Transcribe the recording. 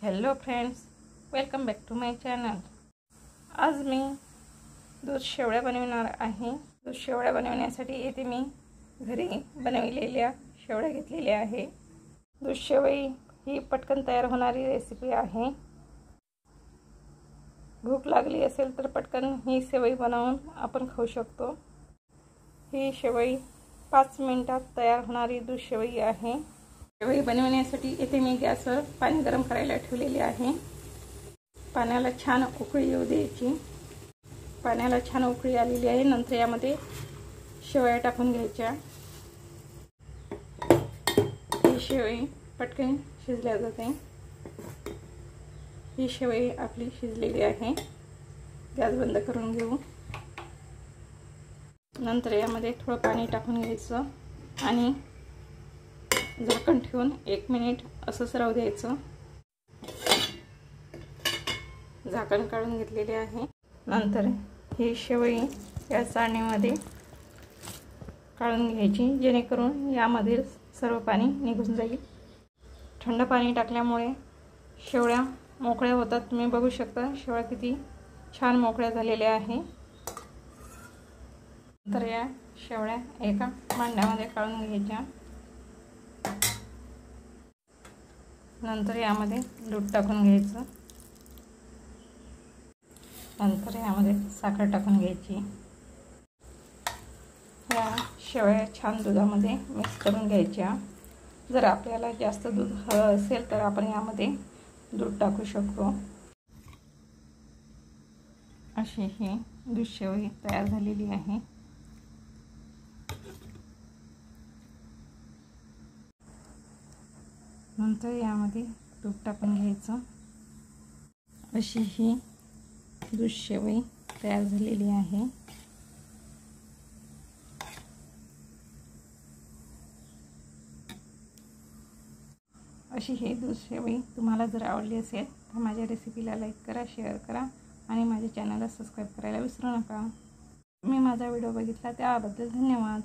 Hello friends, welcome back to my channel. आज मी दूध शेवळ्या बनवणार आहे। दूध शेवळ्या बनवण्यासाठी येथे मी घरी बनवलेल्या शेवळ्या घेतलेल्या आहे। दूध शेवई ही पटकन तयार होणारी रेसिपी आहे। भूक लागली असेल तर पटकन ही शेवई बनवून आपण खाऊ शकतो। ही शेवई 5 मिनिटात तयार होणारी दूध शेवई आहे। शेवई बनवण्यासाठी येथे मी गॅसवर पाणी गरम करायला ठेवलेले आहे। पाण्याला छान उकळी येऊ द्यायची। पाण्याला छान उकळी आलेली आहे। नंतर यामध्ये शेवया टाकून घ्यायच्या। ही शेवई पटकन शिजल्या जाते। ही शेवई आपली शिजलेली आहे। गॅस बंद करून घेऊ। नंतर यामध्ये थोडं पाणी टाकून घ्यायचं आणि झाकण ठेवून 1 मिनिट असंच राहू द्यायचं। झाकण काढून घेतलेले आहे। नंतर ही शेवई या चाळणीमध्ये काढून घ्यायची, जेणेकरून यामधील सर्व पाणी निघून जाईल। थंड पाणी टाकल्यामुळे शेवळ्या मोकळ्या होतात। तुम्ही बघू शकता शेवळ्या किती छान मोकळ्या झालेल्या आहे। नंतर या शेवळ्या एका भांड्यामध्ये काढून घ्यायच्या। नंतर यामध्ये दूध टाकून घ्यायचं। नंतर यामध्ये साखर टाकून घ्यायची। या शेवया छान दुधामध्ये मिक्स करून घ्यायच्या। जर आपल्याला जास्त दूध हवं असेल तर आपण यामध्ये दूध टाकू शकतो। अशी ही दूध शेवई तयार झालेली आहे। नंतर यामध्ये तूप टाकून घ्यायचं। अशी ही दूध शेवई तयार झालेली आहे। अशी ही दूध शेवई तुम्हाला जर आवडली असेल तर माझ्या रेसिपीला लाईक करा, शेअर करा आणि माझ्या चॅनलला सबस्क्राईब करायला विसरू नका। तुम्ही माझा व्हिडिओ बघितला त्याबद्दल धन्यवाद।